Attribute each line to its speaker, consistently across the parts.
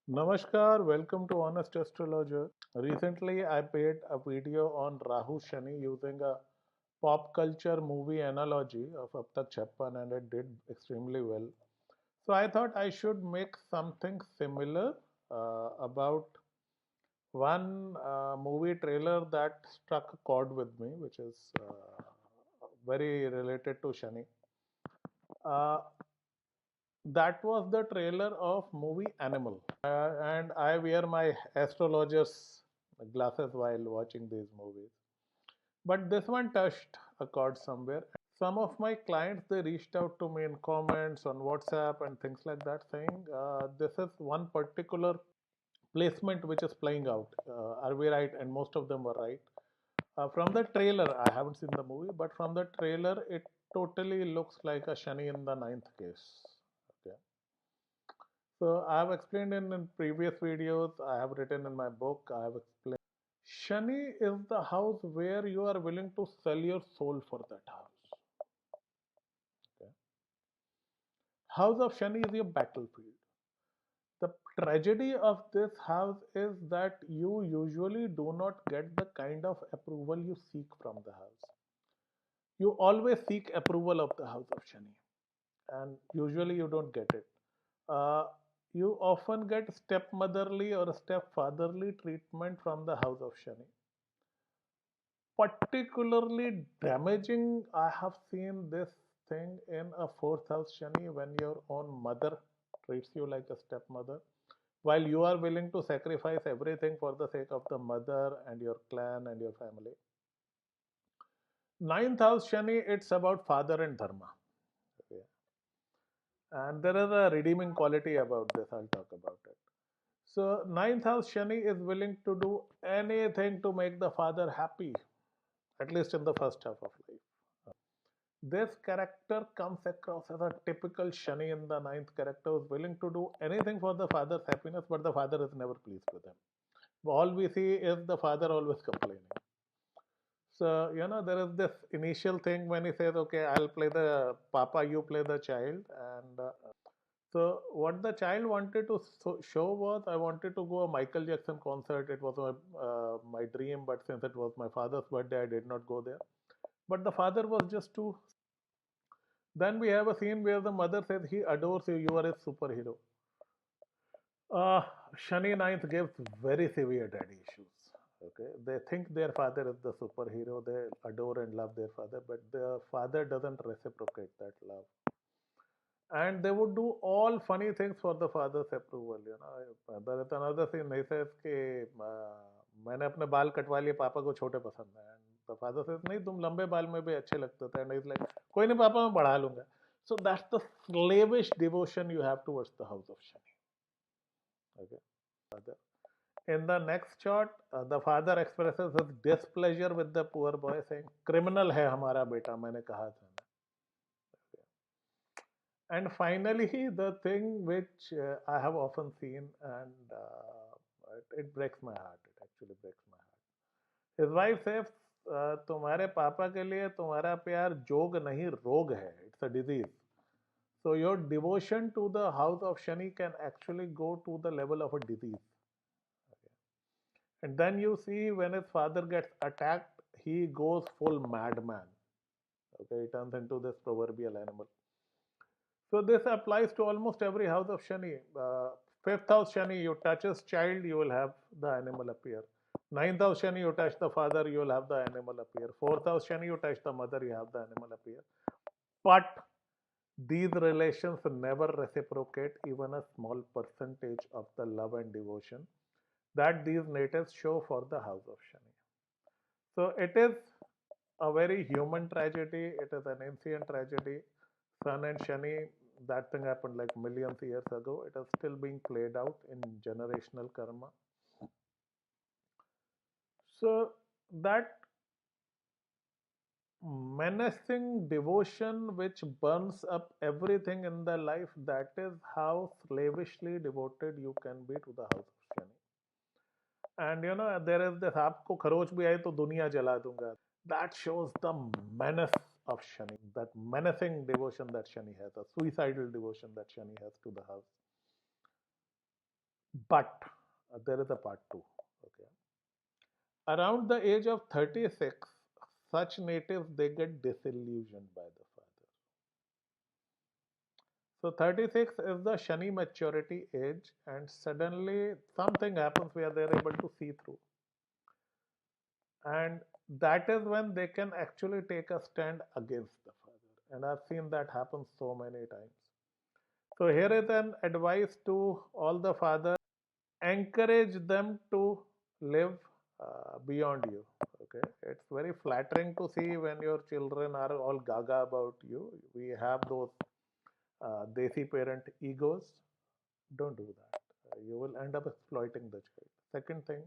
Speaker 1: Namaskar, welcome to Honest Astrologer. Recently, I made a video on Rahu Shani using a pop culture movie analogy of Ab Tak Chappan, and it did extremely well. So I thought I should make something similar about one movie trailer that struck a chord with me, which is very related to Shani. Uh, that was the trailer of movie Animal. And I wear my astrologer's glasses while watching these movies. But this one touched a chord somewhere. Some of my clients they reached out to me in comments on WhatsApp and things like that, saying this is one particular placement which is playing out. Are we right? And most of them were right. From the trailer, I haven't seen the movie, but from the trailer, it totally looks like a Shani in the ninth case. Okay. So I have explained in previous videos, I have written in my book, I have explained. Shani is the house where you are willing to sell your soul for that house. Okay. House of Shani is your battlefield. The tragedy of this house is that you usually do not get the kind of approval you seek from the house. You always seek approval of the house of Shani, and usually you don't get it. Uh, you often get stepmotherly or stepfatherly treatment from the house of Shani. Particularly damaging, I have seen this thing in a fourth house Shani when your own mother treats you like a stepmother, while you are willing to sacrifice everything for the sake of the mother and your clan and your family. Ninth house Shani, it's about father and dharma. Okay. And there is a redeeming quality about this. I'll talk about it. So, ninth house Shani is willing to do anything to make the father happy, at least in the first half of life. This character comes across as a typical Shani in the ninth character who's willing to do anything for the father's happiness, but the father is never pleased with him. All we see is the father always complaining. So, there is this initial thing when he says, okay, I'll play the papa, you play the child. And so, what the child wanted to show was, I wanted to go a Michael Jackson concert. It was my dream, but since it was my father's birthday, I did not go there. But the father was just too. Then we have a scene where the mother says, he adores you, you are a superhero. Uh, Shani Ninth gives very severe daddy issues. Okay, they think their father is the superhero. They adore and love their father, but the father doesn't reciprocate that love. And they would do all funny things for the father's approval. There is another scene. He says कि मैंने अपने बाल कटवा लिए, पापा को छोटे पसंद है. And the father says नहीं, तुम लंबे बाल में भी अच्छे लगते थे. And he's like, कोई नहीं पापा, मैं बढ़ा लूंगा. So that's the slavish devotion you have towards the house of Shani. Okay. Father. In the next shot, the father expresses his displeasure with the poor boy, saying, "Criminal है हमारा बेटा, मैंने कहा था." And finally, the thing which I have often seen, and it breaks my heart. It actually breaks my heart. His wife says, "तुम्हारे पापा के लिए तुम्हारा प्यार जोग नहीं रोग है. It's a disease." So your devotion to the house of Shani can actually go to the level of a disease. And then you see when his father gets attacked, he goes full madman. Okay, he turns into this proverbial animal. So this applies to almost every house of Shani. Fifth house Shani, you touch his child, you will have the animal appear. Ninth house Shani, you touch the father, you will have the animal appear. Fourth house Shani, you touch the mother, you have the animal appear. But these relations never reciprocate even a small percentage of the love and devotion that these natives show for the house of Shani. So it is a very human tragedy. It is an ancient tragedy. Sun and Shani, that thing happened like millions of years ago. It is still being played out in generational karma. So that menacing devotion which burns up everything in the life, that is how slavishly devoted you can be to the house of Shani. And there is this, आपको खरोच भी आए तो दुनिया जला दूंगा. That shows the menace of Shani, that menacing devotion that Shani has, a suicidal devotion that Shani has to the house. But there is a part two. Okay. Around the age of 36, such natives they get disillusioned by the father. So 36 is the Shani maturity age, and suddenly something happens where they're able to see through. And that is when they can actually take a stand against the father. And I've seen that happen so many times. So here is an advice to all the fathers: encourage them to live beyond you. Okay, it's very flattering to see when your children are all gaga about you. We have those desi parent egos. Don't do that. You will end up exploiting the child. Second thing,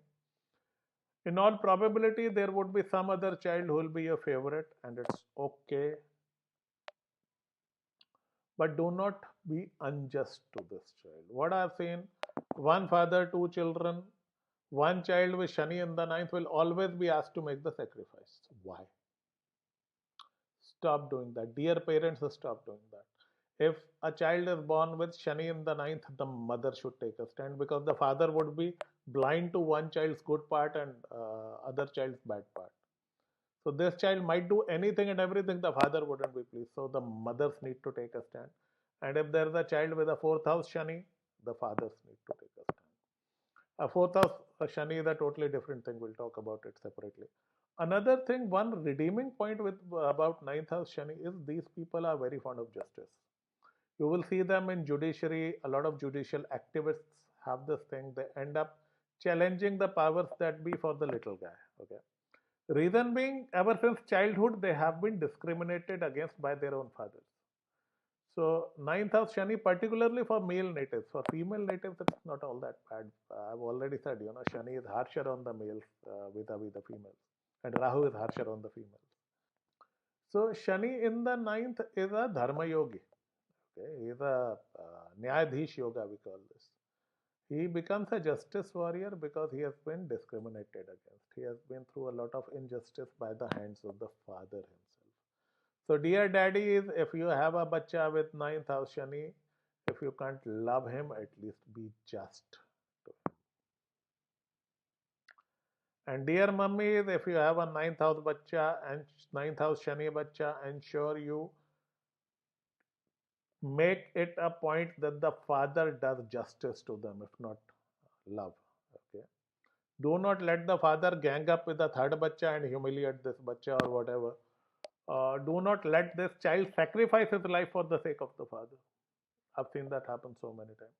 Speaker 1: in all probability, there would be some other child who will be your favorite, and it's okay. But do not be unjust to this child. What I've seen, one father, two children, one child with Shani in the ninth will always be asked to make the sacrifice. Why? Stop doing that. Dear parents, stop doing that. If a child is born with Shani in the ninth, the mother should take a stand because the father would be blind to one child's good part and other child's bad part. So this child might do anything and everything, the father wouldn't be pleased. So the mothers need to take a stand. And if there is a child with a fourth house Shani, the fathers need to take a stand. A fourth house Shani is a totally different thing. We'll talk about it separately. Another thing, one redeeming point with about ninth house Shani is these people are very fond of justice. You will see them in judiciary. A lot of judicial activists have this thing. They end up challenging the powers that be for the little guy. Okay. Reason being, ever since childhood, they have been discriminated against by their own fathers. So, ninth house Shani, particularly for male natives. For female natives, it's not all that bad. I've already said, Shani is harsher on the males vis-a-vis the females, and Rahu is harsher on the females. So, Shani in the ninth is a Dharma yogi. Okay, he is a Nyayadhish yoga, we call this. He becomes a justice warrior because he has been discriminated against. He has been through a lot of injustice by the hands of the father himself. So, dear daddy, is if you have a bacha with ninth house Shani, if you can't love him, at least be just to him. And dear mummy, is if you have a ninth house bacha and ninth house Shani bacha, ensure you make it a point that the father does justice to them, if not love. Okay. Do not let the father gang up with the third bacha and humiliate this bacha or whatever. Do not let this child sacrifice his life for the sake of the father. I've seen that happen so many times.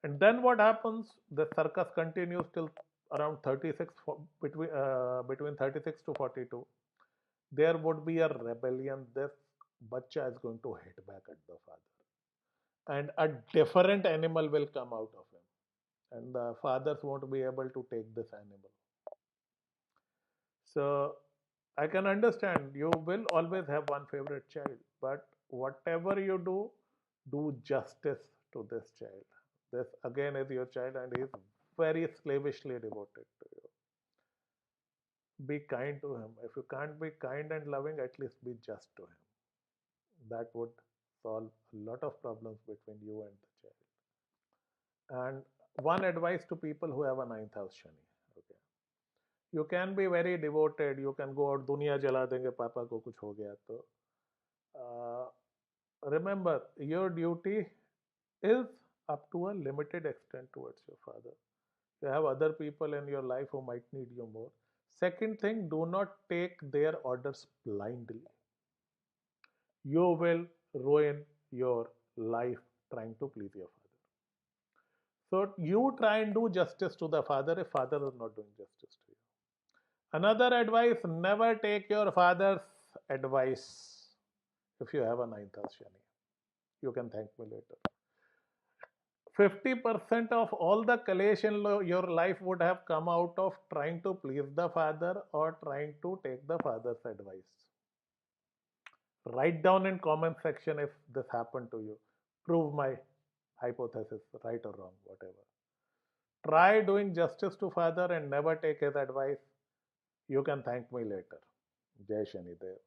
Speaker 1: And then what happens? The circus continues till around 36, between 36 to 42. There would be a rebellion. This bacha is going to hit back at the father, and a different animal will come out of him, and the fathers won't be able to take this animal. So I can understand you will always have one favorite child, but whatever you do, do justice to this child. This again is your child and he is very slavishly devoted to you. Be kind to him. If you can't be kind and loving, at least be just to him. That would solve a lot of problems between you and the child. And one advice to people who have a ninth house Shani. Okay. You can be very devoted. You can go out, दुनिया जला देंगे पापा को कुछ हो गया तो. Remember, your duty is up to a limited extent towards your father. You have other people in your life who might need you more. Second thing, do not take their orders blindly. You will ruin your life trying to please your father. So you try and do justice to the father if father is not doing justice to you. Another advice, never take your father's advice if you have a ninth house Shani. You can thank me later. 50% of all the kalesh in your life would have come out of trying to please the father or trying to take the father's advice. Write down in comment section if this happened to you. Prove my hypothesis, right or wrong, whatever. Try doing justice to father and never take his advice. You can thank me later. Jai Shani Dev.